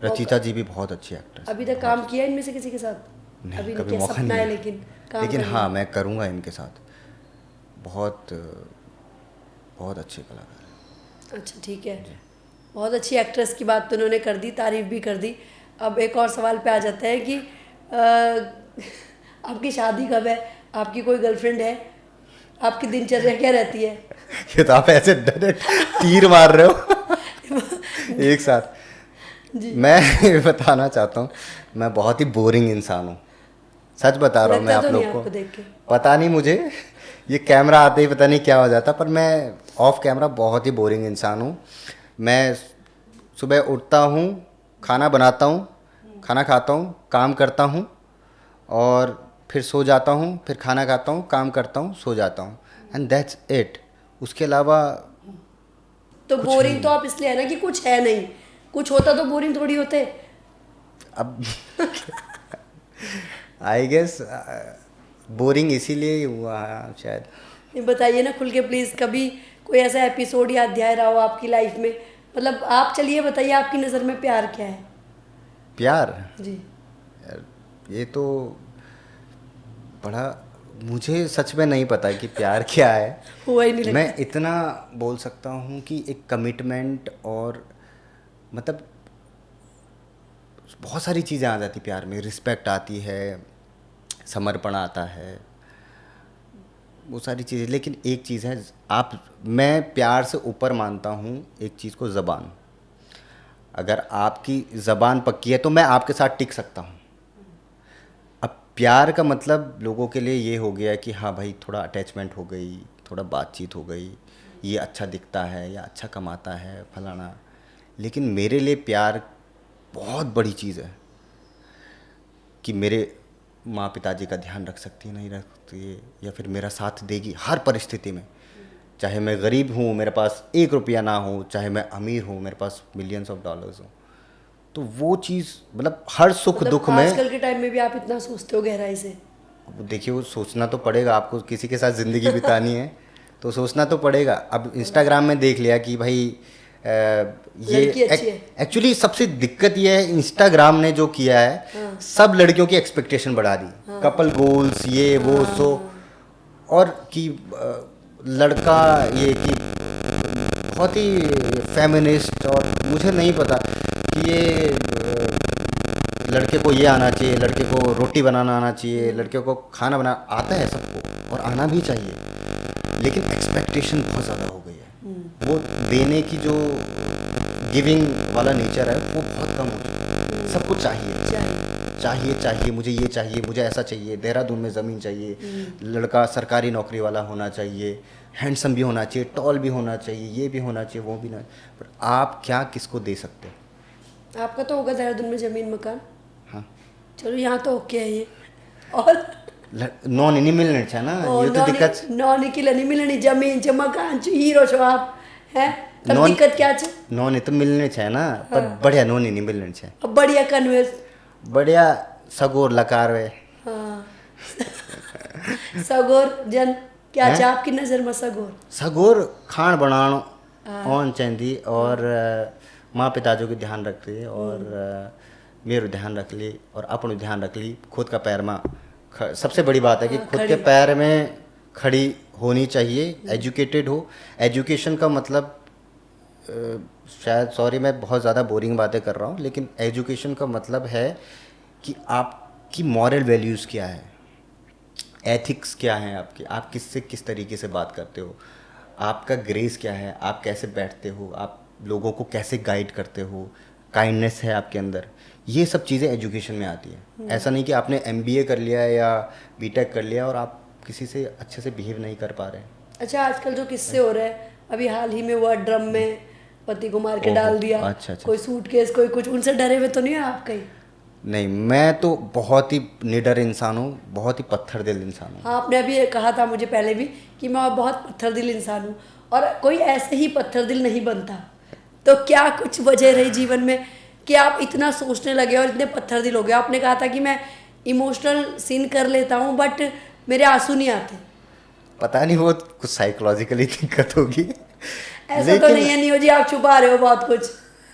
S1: रचिता जी भी बहुत अच्छी एक्ट्रेस।
S2: अभी तक काम किया इनमें से किसी के साथ?
S1: नहीं,
S2: अभी
S1: कभी
S2: क्या
S1: मौका
S2: सपना
S1: नहीं
S2: है,
S1: मिला।
S2: लेकिन काम
S1: लेकिन
S2: करना
S1: हाँ,
S2: है।
S1: मैं करूँगा इनके साथ। बहुत बहुत अच्छे कलाकार हैं।
S2: अच्छा ठीक है, बहुत अच्छी एक्ट्रेस की बात तो उन्होंने कर दी, तारीफ भी कर दी। अब एक और सवाल पे आ जाता है कि आपकी शादी कब है? आपकी कोई गर्लफ्रेंड है? आपकी दिनचर्या क्या रहती है?
S1: ये तो आप ऐसे डायरेक्ट तीर मार रहे हो एक साथ। मैं बताना चाहता हूँ, मैं बहुत ही बोरिंग इंसान हूँ, सच बता रहा हूँ मैं
S2: लगता
S1: आप
S2: तो
S1: लोग
S2: नहीं
S1: को।
S2: आपको देख के।
S1: पता नहीं मुझे, ये कैमरा आते ही पता नहीं क्या हो जाता, पर मैं ऑफ कैमरा बहुत ही बोरिंग इंसान हूँ। मैं सुबह उठता हूँ, खाना बनाता हूँ, खाना खाता हूँ, काम करता हूँ और फिर सो जाता हूँ, फिर खाना खाता हूँ, काम करता हूँ, सो जाता हूँ, एंड दैट्स इट। उसके अलावा
S2: तो बोरिंग तो आप इसलिए है ना कि कुछ है नहीं, कुछ होता तो बोरिंग थोड़ी होते।
S1: अब आई गेस बोरिंग इसीलिए ही हुआ शायद।
S2: ये बताइए ना खुल के प्लीज़, कभी कोई ऐसा एपिसोड या अध्याय रहा हो आपकी लाइफ में, मतलब आप चलिए बताइए आपकी नज़र में प्यार क्या है?
S1: प्यार,
S2: जी,
S1: यार ये तो बड़ा, मुझे सच में नहीं पता कि प्यार क्या है।
S2: हुआ ही नहीं लगता।
S1: मैं इतना बोल सकता हूँ कि एक कमिटमेंट और मतलब बहुत सारी चीज़ें आ जाती प्यार में। रिस्पेक्ट आती है, समर्पण आता है, वो सारी चीज़ें। लेकिन एक चीज़ है, आप, मैं प्यार से ऊपर मानता हूँ एक चीज़ को, ज़बान। अगर आपकी ज़बान पक्की है तो मैं आपके साथ टिक सकता हूँ। अब प्यार का मतलब लोगों के लिए ये हो गया कि हाँ भाई थोड़ा अटैचमेंट हो गई, थोड़ा बातचीत हो गई, ये अच्छा दिखता है या अच्छा कमाता है फलाना। लेकिन मेरे लिए प्यार बहुत बड़ी चीज़ है कि मेरे माँ पिताजी का ध्यान रख सकती है, नहीं रखती है, या फिर मेरा साथ देगी हर परिस्थिति में। चाहे मैं गरीब हूँ, मेरे पास 1 रुपया ना हो, चाहे मैं अमीर हूँ, मेरे पास मिलियंस ऑफ डॉलर्स हो, तो वो चीज़ मतलब हर सुख
S2: मतलब
S1: दुख में।
S2: आजकल के टाइम में भी आप इतना सोचते हो गहराई से?
S1: देखिए, वो सोचना तो पड़ेगा, आपको किसी के साथ ज़िंदगी बितानी है तो सोचना तो पड़ेगा। अब इंस्टाग्राम में देख लिया कि भाई ये
S2: लड़की अच्छी है।
S1: एक्चुअली सबसे दिक्कत ये है, इंस्टाग्राम ने जो किया है, सब लड़कियों की एक्सपेक्टेशन बढ़ा दी, कपल गोल्स, ये वो सो, और कि लड़का ये कि बहुत ही फेमिनिस्ट और मुझे नहीं पता कि ये लड़के को ये आना चाहिए, लड़के को रोटी बनाना आना चाहिए, लड़के को खाना बना आता है सबको और आना भी चाहिए, लेकिन एक्सपेक्टेशन बहुत ज़्यादा हो गई है। वो देने की जो गिविंग वाला नेचर है वो बहुत कम हो चुका है। सबको चाहिए, मुझे ये चाहिए, मुझे ऐसा चाहिए, देहरादून में ज़मीन चाहिए, लड़का सरकारी नौकरी वाला होना चाहिए, हैंडसम भी होना चाहिए, टॉल भी होना चाहिए, ये भी होना चाहिए, वो भी ना। पर आप क्या किसको दे सकते हो?
S2: आपका तो होगा देहरादून में ज़मीन मकान।
S1: हाँ,
S2: चलो यहाँ तो ओके है ये। और
S1: नॉन नहीं मिलने छे ना, ये तो दिक्कत।
S2: नॉन की नहीं मिलनी, जमीन च मकान च हीरो छो आप, हैं? तब दिक्कत क्या छे?
S1: नॉन तो मिलने छे ना, पर बढ़िया नॉन नहीं मिलने छे।
S2: अब बढ़िया कन्वेंस,
S1: बढ़िया सगोर लकार वे।
S2: हाँ सगोर जन क्या छे आपकी नज़र में?
S1: सगोर खान बनानो ऑन चाहिए और माँ पिताजो के ध्यान रख ली और मेरे ध्यान रख ली और अपने ध्यान रख ली, खुद का पैर में सबसे बड़ी बात है कि खुद के पैर में खड़ी होनी चाहिए, एजुकेटेड हो। एजुकेशन का मतलब शायद, सॉरी मैं बहुत ज़्यादा बोरिंग बातें कर रहा हूँ, लेकिन एजुकेशन का मतलब है कि आपकी मॉरल वैल्यूज़ क्या है, एथिक्स क्या है आपकी, आप किससे किस तरीके से बात करते हो, आपका ग्रेस क्या है, आप कैसे बैठते हो, आप लोगों को कैसे गाइड करते हो, काइंडनेस है आपके अंदर, ये सब चीज़ें एजुकेशन में आती है। ऐसा नहीं कि आपने MBA कर लिया या BTech कर लिया और आप किसी से अच्छे से बिहेव नहीं कर पा रहे हैं।
S2: अच्छा, आजकल जो किस्से हो रहे हैं, अभी हाल ही में वो ड्रम में पति को मार के डाल दिया,
S1: अच्छा।
S2: कोई सूटकेस, कोई कुछ, उनसे डरे हुए तो नहीं है आप कहीं?
S1: नहीं, मैं तो बहुत ही निडर इंसान हूँ, बहुत ही पत्थर दिल इंसान हूँ।
S2: हाँ, आपने अभी कहा था मुझे पहले भी कि मैं बहुत पत्थर दिल इंसान हूँ, और कोई ऐसे ही पत्थर दिल नहीं बनता। तो क्या कुछ वजह रही जीवन में कि आप इतना सोचने लगे और इतने पत्थर दिल हो गए? आपने कहा था कि मैं इमोशनल सीन कर लेता हूँ बट मेरे आंसू नहीं आते।
S1: पता नहीं, वो कुछ साइकोलॉजिकली दिक्कत होगी।
S2: ऐसा तो नहीं है नियो जी, आप छुपा रहे हो बहुत कुछ?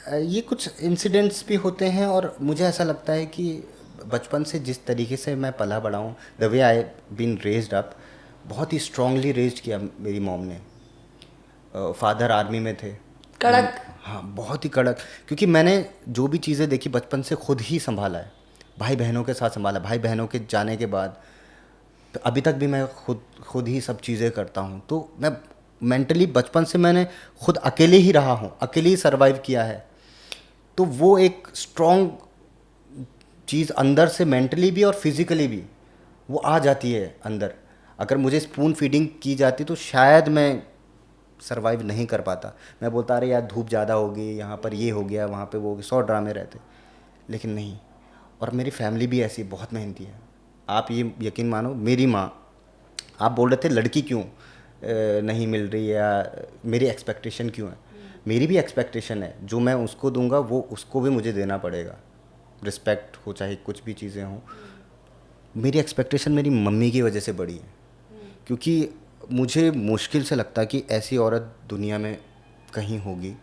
S1: ये कुछ इंसिडेंट्स भी होते हैं और मुझे ऐसा लगता है कि बचपन से जिस तरीके से मैं पला बड़ा हूँ, the way I been raised up, बहुत ही स्ट्रांगली रेज्ड किया मेरी मॉम ने। फादर आर्मी में थे,
S2: कड़क।
S1: हाँ, बहुत ही कड़क, क्योंकि मैंने जो भी चीज़ें देखी बचपन से खुद ही संभाला है, भाई बहनों के साथ संभाला, भाई बहनों के जाने के बाद तो अभी तक भी मैं खुद ही सब चीज़ें करता हूँ। तो मैं मेंटली बचपन से मैंने खुद अकेले ही रहा हूँ, अकेले ही सरवाइव किया है। तो वो एक स्ट्रॉन्ग चीज़ अंदर से मेंटली भी और फिज़िकली भी वो आ जाती है अंदर। अगर मुझे स्पून फीडिंग की जाती तो शायद मैं सरवाइव नहीं कर पाता। मैं बोलता अरे यार धूप ज़्यादा होगी, यहाँ पर ये हो गया, वहाँ पे वो हो गया, 100 ड्रामे रहते, लेकिन नहीं। और मेरी फैमिली भी ऐसी बहुत मेहनती है। आप ये यकीन मानो, मेरी माँ, आप बोल रहे थे लड़की क्यों नहीं मिल रही या मेरी एक्सपेक्टेशन क्यों है, मेरी भी एक्सपेक्टेशन है, जो मैं उसको दूंगा वो उसको भी मुझे देना पड़ेगा, रिस्पेक्ट हो चाहे कुछ भी चीज़ें हों। मेरी एक्सपेक्टेशन मेरी मम्मी की वजह से बड़ी है, क्योंकि मुझे मुश्किल से लगता है कि ऐसी औरत दुनिया में कहीं होगी,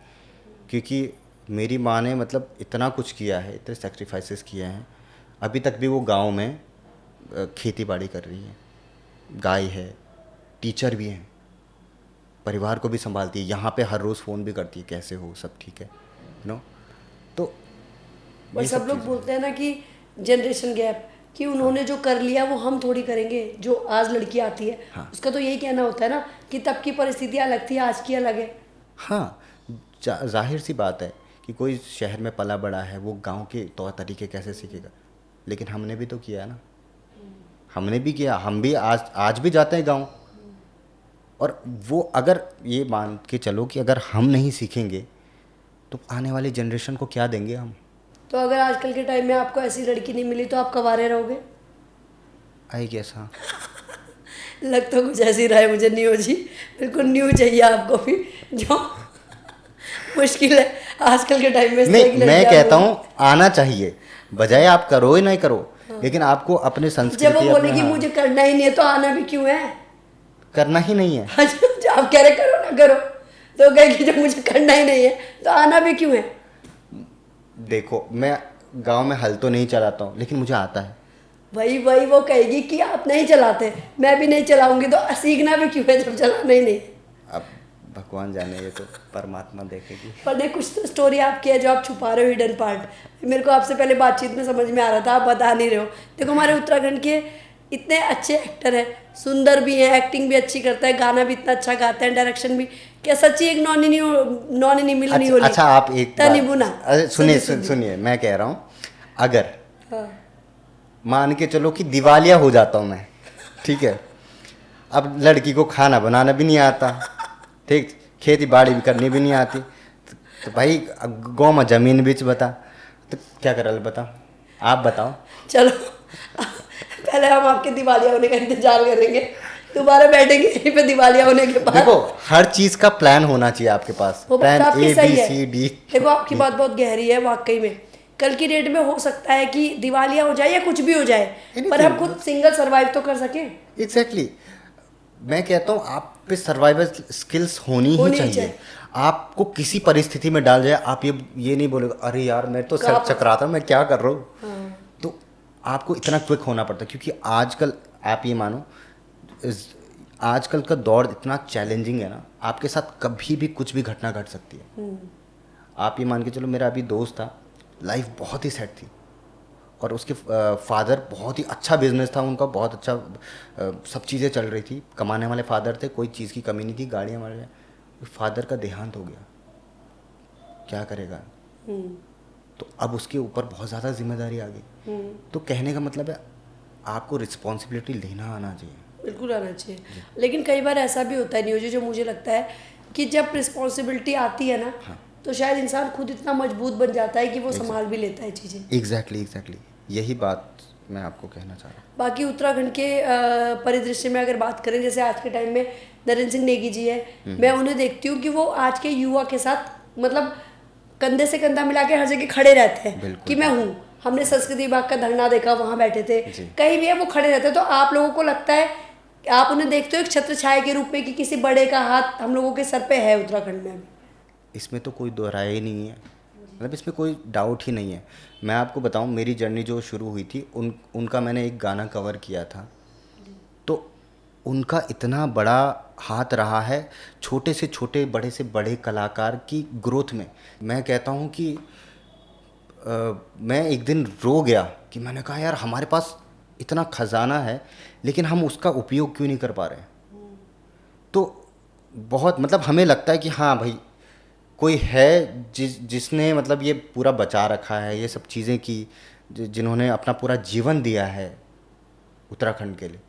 S1: क्योंकि मेरी माँ ने मतलब इतना कुछ किया है, इतने सेक्रीफाइसेस किए हैं। अभी तक भी वो गांव में खेती बाड़ी कर रही है, गाय है, टीचर भी हैं, परिवार को भी संभालती है, यहाँ पे हर रोज़ फ़ोन भी करती है, कैसे हो, सब ठीक है, नो। तो
S2: और सब लोग बोलते हैं ना कि जनरेशन गैप, कि उन्होंने जो कर लिया वो हम थोड़ी करेंगे, जो आज लड़की आती है। हाँ। उसका तो यही कहना होता है ना कि तब की परिस्थितियाँ अलग थी, आज की अलग है।
S1: हाँ, जाहिर सी बात है कि कोई शहर में पला बड़ा है, वो गांव के तौर तरीके कैसे सीखेगा, लेकिन हमने भी तो किया है ना, हमने भी किया, हम भी आज भी जाते हैं गांव। और वो अगर ये मान के चलो कि अगर हम नहीं सीखेंगे तो आने वाली जनरेशन को क्या देंगे हम।
S2: तो अगर आजकल के टाइम में आपको ऐसी लड़की नहीं मिली तो आप कवारे रहोगे?
S1: आई गेस, हाँ।
S2: लग तो कुछ ऐसी रहा है मुझे न्यू जी, बिल्कुल न्यू चाहिए आपको भी, जो मुश्किल है आजकल के टाइम में।
S1: नहीं, मैं कहता हूँ आना चाहिए, बजाय आप करो ही नहीं करो, लेकिन आपको अपने संस्कृति,
S2: जब वो बोलेगी मुझे करना ही नहीं है तो आना भी क्यों है?
S1: करना ही नहीं है।
S2: आप कह रहे करो ना करो, तो कहेगी जब मुझे करना ही नहीं है तो आना भी क्यों है?
S1: देखो, मैं गांव में हल तो नहीं चलाता हूँ, लेकिन मुझे आता है।
S2: वही वो कहेगी कि आप नहीं चलाते, मैं भी नहीं चलाऊंगी, तो सीखना भी क्यों है जब चलाना ही नहीं।
S1: अब भगवान जाने, ये तो परमात्मा देखेगी।
S2: पर नहीं, कुछ तो स्टोरी आपकी है जो आप छुपा रहे हो, हिडन पार्ट। मेरे को आपसे पहले बातचीत में समझ में आ रहा था, आप बता नहीं रहे हो। देखो हमारे उत्तराखंड के इतने अच्छे एक्टर हैं, सुंदर भी हैं, एक्टिंग भी अच्छी करता है, गाना भी इतना अच्छा गाते हैं, डायरेक्शन भी। क्या सच्ची एक नॉनी मिलनी होली?
S1: अच्छा आप एक
S2: तनी
S1: बात,
S2: बुना।
S1: अरे सुनिए सुनिए, मैं कह रहा हूँ, अगर
S2: हाँ।
S1: मान के चलो कि दिवालिया हो जाता हूँ मैं, ठीक है, अब लड़की को खाना बनाना भी नहीं आता, ठीक, खेती बाड़ी भी करनी भी नहीं आती, तो भाई गाँव में जमीन बेच बता, तो क्या कर बता, आप बताओ।
S2: चलो पहले हम आपके दिवालिया होने का इंतजार करेंगे, दोबारा बैठेंगे यहीं पे दिवालिया होने के बाद।
S1: देखो हर चीज का प्लान होना चाहिए आपके पास,
S2: वो
S1: प्लान
S2: बात आपकी
S1: ए
S2: सही
S1: बी
S2: है।
S1: C D.
S2: देखो आपकी बात बहुत गहरी है वाकई में। कल की डेट में हो सकता है कि दिवालिया हो जाए या कुछ भी हो जाए, पर हम खुद सिंगल सरवाइव तो कर सके।
S1: एग्जैक्टली मैं कहता हूँ आप पे सर्वाइवल स्किल्स होनी ही चाहिए। आपको किसी परिस्थिति में डाल जाए, आप ये नहीं बोलोगे अरे यार मैं तो सर चकरा था, मैं क्या कर रहा हूँ।
S2: हाँ।
S1: तो आपको इतना क्विक होना पड़ता है, क्योंकि आजकल आप ये मानो आजकल का दौर इतना चैलेंजिंग है ना, आपके साथ कभी भी कुछ भी घटना घट सकती है। आप ये मान के चलो, मेरा अभी दोस्त था, लाइफ बहुत ही सेट थी, और उसके फादर बहुत ही अच्छा बिजनेस था उनका, बहुत अच्छा सब चीज़ें चल रही थी, कमाने वाले फादर थे, कोई चीज़ की कमी नहीं थी, गाड़ियाँ वाले। फादर का देहांत हो गया, क्या करेगा। तो अब उसके ऊपर बहुत ज़्यादा जिम्मेदारी आ गई। तो कहने का मतलब है आपको रिस्पॉन्सिबिलिटी लेना आना चाहिए।
S2: बिल्कुल आना चाहिए। लेकिन कई बार ऐसा भी होता है न्यूज, जो मुझे लगता है कि जब रिस्पॉन्सिबिलिटी आती है ना,
S1: हाँ।
S2: तो शायद इंसान खुद इतना मजबूत बन जाता है कि वो संभाल भी लेता है चीज़ें।
S1: एग्जैक्टली यही बात मैं आपको कहना चाह रहा हूँ।
S2: बाकी उत्तराखंड के परिदृश्य में अगर बात करें, जैसे आज के टाइम में नरेंद्र सिंह नेगी जी है, मैं उन्हें देखती हूँ कि वो आज के युवा के साथ मतलब कंधे से कंधा मिला के हर जगह खड़े रहते हैं कि मैं हूँ। हमने संस्कृति विभाग का धरना देखा, वहाँ बैठे थे, कहीं भी है वो खड़े रहते हैं। तो आप लोगों को लगता है, आप उन्हें देखते हो एक छत्र छाया के रूप में कि किसी बड़े का हाथ हम लोगों के सर पे है उत्तराखंड में अभी?
S1: इसमें तो कोई दोहराया ही नहीं है, मतलब इसमें कोई डाउट ही नहीं है। मैं आपको बताऊं, मेरी जर्नी जो शुरू हुई थी, उनका मैंने एक गाना कवर किया था, तो उनका इतना बड़ा हाथ रहा है छोटे से छोटे, बड़े से बड़े कलाकार की ग्रोथ में। मैं कहता हूं कि मैं एक दिन रो गया कि मैंने कहा यार हमारे पास इतना खजाना है, लेकिन हम उसका उपयोग क्यों नहीं कर पा रहे। तो बहुत मतलब हमें लगता है कि हाँ भाई कोई है जिसने मतलब ये पूरा बचा रखा है, ये सब चीज़ें की, जिन्होंने अपना पूरा जीवन दिया है उत्तराखंड के लिए।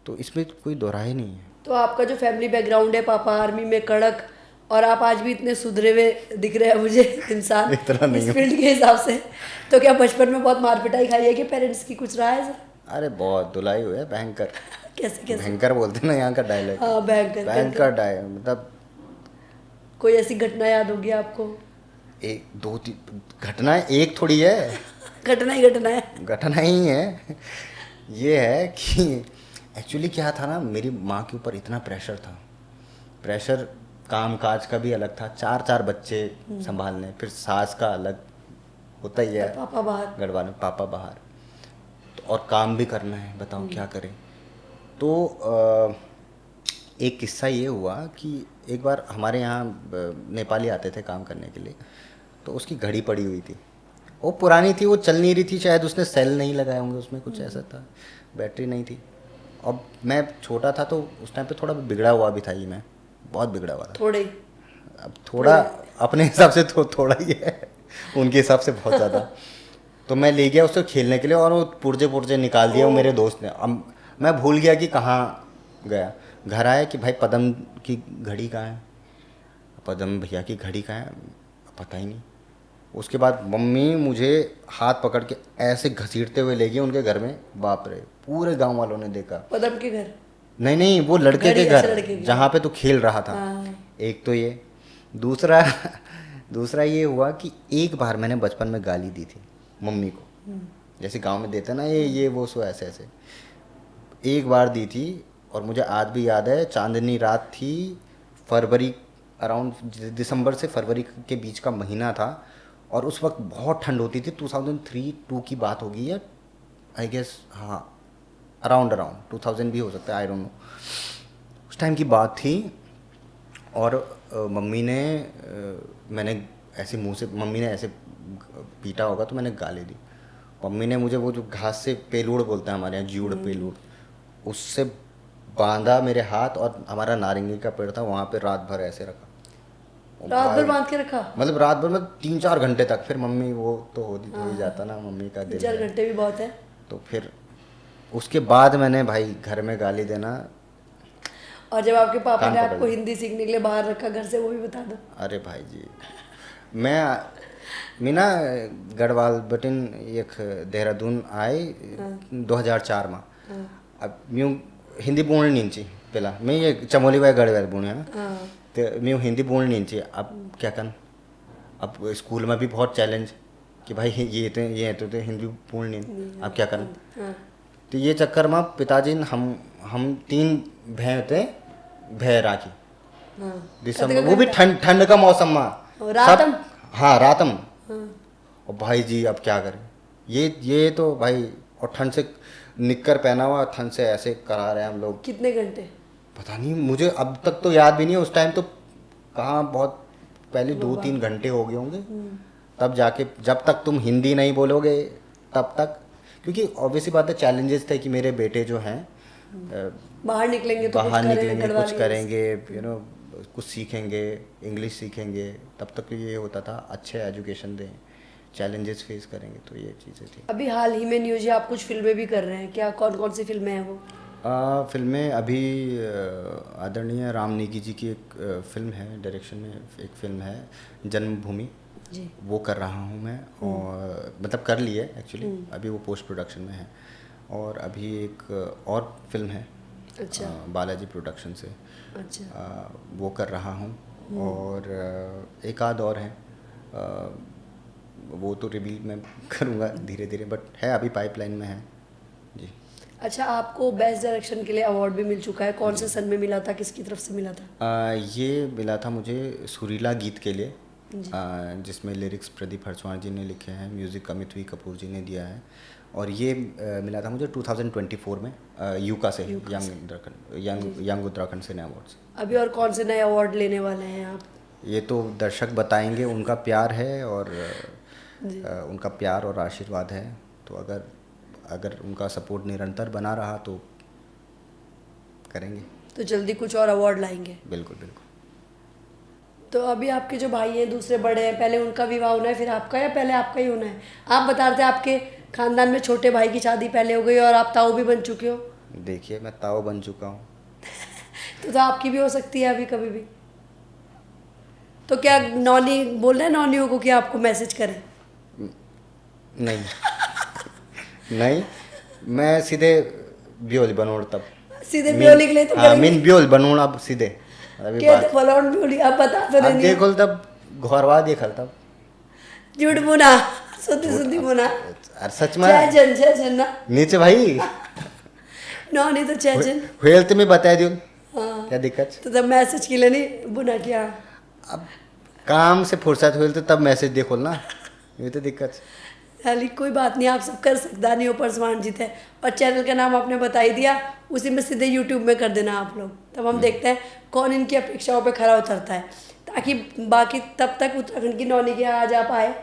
S1: तो इसमें कोई दोहराई नहीं है।
S2: तो आपका जो फैमिली बैकग्राउंड है, पापा आर्मी में कड़क, और आप आज भी इतने सुधरे हुए दिख रहे हैं मुझे इंसान इस फील्ड के हिसाब से, तो क्या बचपन में बहुत मार पिटाई खाई है कि पेरेंट्स की, कुछ रहा है सर?
S1: अरे बहुत धुलाई हुई है, भयंकर।
S2: कैसे?
S1: भयंकर बोलते हैं ना यहाँ का डायलॉग।
S2: हाँ, भयंकर
S1: मतलब
S2: कोई ऐसी घटना याद होगी आपको?
S1: एक दो तीन घटनाएं, एक थोड़ी है,
S2: घटना है।
S1: घटना ही है। ये है कि एक्चुअली क्या था ना, मेरी माँ के ऊपर इतना प्रेशर था, प्रेशर काम काज का भी अलग था, 4 बच्चे संभालने, फिर सास का अलग होता ही है,
S2: पापा बाहर,
S1: गढ़वा में पापा बाहर, तो और काम भी करना है, बताओ क्या करें। तो एक किस्सा ये हुआ कि एक बार हमारे यहाँ नेपाली आते थे काम करने के लिए, तो उसकी घड़ी पड़ी हुई थी, वो पुरानी थी, वो चल नहीं रही थी, शायद उसने सेल नहीं लगाए होंगे उसमें, कुछ ऐसा था, बैटरी नहीं थी। अब मैं छोटा था तो उस टाइम पे थोड़ा बिगड़ा हुआ भी था, ये मैं बहुत बिगड़ा हुआ था
S2: थोड़े,
S1: अब थोड़ा अपने हिसाब से तो थोड़ा ही है, उनके हिसाब से बहुत ज़्यादा। तो मैं ले गया उसको खेलने के लिए, और वो पुर्जे निकाल दिया वो मेरे दोस्त ने। अब मैं भूल गया कि कहाँ गया, घर आया कि भाई पदम की घड़ी कहाँ है, पदम भैया की घड़ी कहाँ है, पता ही नहीं। उसके बाद मम्मी मुझे हाथ पकड़ के ऐसे घसीटते हुए ले गई उनके घर में, बाप रे पूरे गांव वालों ने देखा।
S2: पदम के घर?
S1: नहीं, वो लड़के के घर जहाँ पे तो खेल रहा था। एक तो ये, दूसरा ये हुआ कि एक बार मैंने बचपन में गाली दी थी मम्मी को, जैसे गांव में देते ना ये वो सो ऐसे एक बार दी थी। और मुझे आज भी याद है, चांदनी रात थी, फरवरी अराउंड दिसंबर से फरवरी के बीच का महीना था, और उस वक्त बहुत ठंड होती थी, 2003-2 की बात होगी, या आई गेस हाँ अराउंड 2000 भी हो सकता है, आई डोंट नो, उस टाइम की बात थी। और मम्मी ने मैंने ऐसे मुंह से, मम्मी ने ऐसे पीटा होगा तो मैंने गाली दी। मम्मी ने मुझे वो जो घास से पेलूड़ बोलते हैं हमारे यहाँ, जीउड़ पेलूड़, उससे बांधा मेरे हाथ, और हमारा नारंगी का पेड़ था वहाँ पे रात भर ऐसे रखा। और
S2: रात भर
S1: भाई,
S2: बांध के रखा?
S1: मतलब रात भर में 3-4 घंटे तक। फिर मम्मी, वो तो हो ही जाता ना, मम्मी का दिल
S2: 4
S1: है।
S2: घंटे भी बहुत है।
S1: तो फिर उसके बाद मैंने भाई घर में गाली देना।
S2: और जब आपके पापा
S1: कान
S2: ने
S1: पकड़
S2: आपको
S1: लिया।
S2: हिंदी सीखने के लिए बाहर रखा घर से, वो भी बता दो।
S1: अरे भाई जी, मैं ना गढ़वाल बटिन एक देहरादून आए 2004 में। अब मैं हिंदी बोलनी नहीं चाहिए पहला, मैं ये चमोली वाले गढ़वाल बोले हैं, तो मैं हिंदी बोलनी नहीं चाहिए। अब क्या कर, अब स्कूल में भी बहुत चैलेंज कि भाई ये तो हिंदी बोलनी नहीं, अब क्या करें। तो ये चक्कर में पिताजी ने हम 3 भैं थे, भै राखी दिसंबर, वो भी ठंड का मौसम में।
S2: रातम?
S1: हाँ रातम। और भाई जी अब क्या करें, ये तो भाई, और ठंड से निक्कर पहना हुआ, ठंड से ऐसे करा रहे हैं हम लोग।
S2: कितने घंटे?
S1: पता नहीं, मुझे अब तक तो याद भी नहीं है। उस टाइम तो कहाँ, बहुत पहले 2-3 घंटे हो गए होंगे। तब जाके, जब तक तुम हिंदी नहीं बोलोगे तब तक, क्योंकि ऑब्वियसली बात है, चैलेंजेस थे कि मेरे बेटे जो हैं
S2: बाहर निकलेंगे तो
S1: बाहर
S2: कुछ
S1: निकलेंगे,
S2: करेंगे,
S1: कुछ करेंगे, कुछ सीखेंगे, इंग्लिश सीखेंगे। तब तक ये होता था अच्छे एजुकेशन दें, चैलेंजेस फेस करेंगे, तो ये चीज़ें थी।
S2: अभी हाल ही में न्यूज है आप कुछ फिल्में भी कर रहे हैं क्या? कौन कौन सी फिल्में हैं वो?
S1: फिल्में अभी आदरणीय राम नेगी जी की एक फिल्म है, डायरेक्शन में एक फिल्म है जन्मभूमि
S2: जी।
S1: वो कर रहा हूँ मैं, और मतलब कर ली है एक्चुअली, अभी वो पोस्ट प्रोडक्शन में है। और अभी एक और फिल्म है,
S2: अच्छा।
S1: बालाजी प्रोडक्शन से,
S2: अच्छा।
S1: वो कर रहा हूँ। और एक आध और है, वो तो रिवील मैं करूँगा धीरे धीरे, बट है अभी पाइपलाइन में है जी।
S2: अच्छा, आपको बेस्ट डायरेक्शन के लिए अवार्ड भी मिल चुका है, कौन से सन में मिला था, किसकी तरफ से मिला था?
S1: ये मिला था मुझे सुरीला गीत के लिए, जिसमें लिरिक्स प्रदीप हरसवाण जी ने लिखे हैं, म्यूज़िक अमित वी कपूर जी ने दिया है। और ये मिला था मुझे 2024 में यूका से, यंग उत्तराखंड सिने अवार्ड्स।
S2: अभी और कौन से नए अवार्ड लेने वाले हैं आप?
S1: ये तो दर्शक बताएंगे, उनका प्यार है, और उनका प्यार और आशीर्वाद है। तो अगर उनका सपोर्ट निरंतर बना रहा तो करेंगे।
S2: तो जल्दी कुछ और अवार्ड लाएंगे?
S1: बिल्कुल बिल्कुल।
S2: तो अभी आपके जो भाई हैं दूसरे बड़े हैं, पहले उनका विवाह होना है फिर आपका, या पहले आपका ही होना है? आप बता रहे थे आपके खानदान में छोटे भाई की शादी पहले हो गई और आप ताऊ भी बन चुके हो।
S1: देखिए, मैं ताऊ बन चुका हूँ।
S2: तो आपकी भी हो सकती है अभी कभी भी। तो क्या नौनी बोल रहे हैं नौनियों को कि आपको मैसेज करें?
S1: नहीं नहीं, मैं सीधे ब्योल बनोड़ तब
S2: सीधे ब्योली के लिए तो करेंगे।
S1: मीन ब्योल बनोड़ अब सीधे अभी
S2: क्या
S1: बात।
S2: तो फलौन ब्योली अब बता तो
S1: अब
S2: नहीं।
S1: देखो तब घरवा देखल तब
S2: झूठ बोना, सुधी बोना।
S1: अरे सच में
S2: छह जन ना
S1: नीचे भाई
S2: नौनी तो छह जन।
S1: हेल्थ में बता दियो।
S2: हाँ।
S1: क्या दिक्कत?
S2: तो तब मैसेज के लिए नहीं बुना किया?
S1: अब काम से फुर्सत हुई तो तब मैसेज देखो ना, ये तो दिक्कत।
S2: हाली कोई बात नहीं, आप सब कर सकता नहीं हो, परसवान जीत है। और चैनल का नाम आपने बता ही दिया, उसी में सीधे यूट्यूब में कर देना आप लोग, तब हम देखते हैं कौन इनकी अपेक्षाओं पे खरा उतरता है, ताकि बाकी तब तक उत्तराखंड की नौनी के यहाँ आ जा पाए।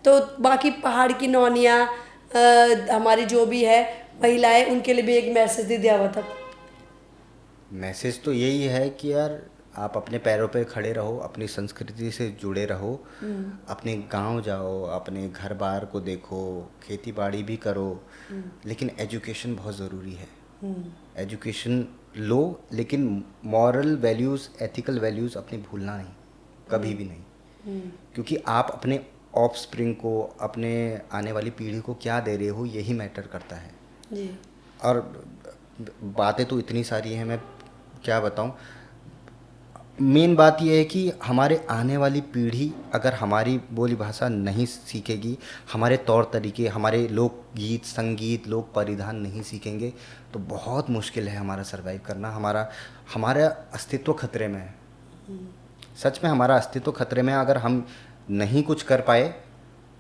S2: तो बाकी पहाड़ की नौनियाँ हमारी जो भी है महिलाएं, उनके लिए भी एक मैसेज दे दिया हुआ था।
S1: मैसेज तो यही है कि यार आप अपने पैरों पे खड़े रहो, अपनी संस्कृति से जुड़े रहो, अपने गांव जाओ, अपने घर बार को देखो, खेती बाड़ी भी करो, लेकिन एजुकेशन बहुत ज़रूरी है। एजुकेशन लो, लेकिन मॉरल वैल्यूज़, एथिकल वैल्यूज़ अपने भूलना नहीं, कभी भी नहीं। क्योंकि आप अपने ऑफस्प्रिंग को, अपने आने वाली पीढ़ी को क्या दे रहे हो, यही मैटर करता है
S2: जी।
S1: और बातें तो इतनी सारी हैं, मैं क्या बताऊं। मेन बात यह है कि हमारे आने वाली पीढ़ी अगर हमारी बोली भाषा नहीं सीखेगी, हमारे तौर तरीके, हमारे लोकगीत, संगीत, लोक परिधान नहीं सीखेंगे, तो बहुत मुश्किल है हमारा सरवाइव करना। हमारा अस्तित्व खतरे में है। सच में हमारा अस्तित्व खतरे में है। अगर हम नहीं कुछ कर पाए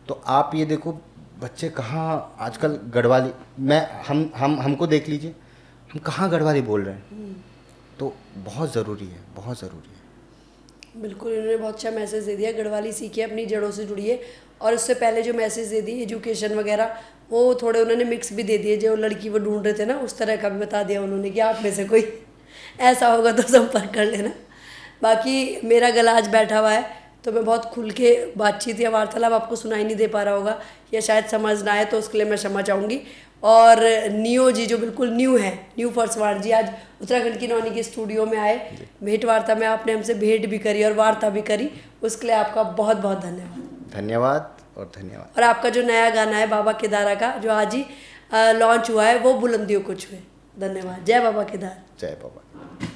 S1: तो आप ये देखो, बच्चे कहाँ आजकल गढ़वाली, हमको देख लीजिए, हम कहाँ गढ़वाली बोल रहे हैं। तो बहुत ज़रूरी है, बहुत ज़रूरी है।
S2: बिल्कुल, इन्होंने बहुत अच्छा मैसेज दे दिया, गढ़वाली सीखिए, अपनी जड़ों से जुड़िए। और उससे पहले जो मैसेज दे दी एजुकेशन वगैरह, वो थोड़े उन्होंने मिक्स भी दे दिए, जो लड़की वो ढूंढ रहे थे ना, उस तरह का भी बता दिया उन्होंने कि आप में से कोई ऐसा होगा तो संपर्क कर लेना। बाकी मेरा गला आज बैठा हुआ है, तो मैं बहुत खुल के बातचीत या वार्तालाप आपको सुनाई नहीं दे पा रहा होगा, या शायद समझ ना आए, तो उसके लिए मैं क्षमा चाहूँगी। और नियो जी जो बिल्कुल न्यू है, न्यू फर्सवाड़ जी, आज उत्तराखंड की नौनी के स्टूडियो में आए, भेंट वार्ता में आपने हमसे भेंट भी करी और वार्ता भी करी, उसके लिए आपका बहुत बहुत धन्यवाद।
S1: धन्यवाद और धन्यवाद।
S2: और आपका जो नया गाना है बाबा केदारा का, जो आज ही लॉन्च हुआ है, वो बुलंदियों को छुए। धन्यवाद। जय बाबा केदार।
S1: जय बाबा।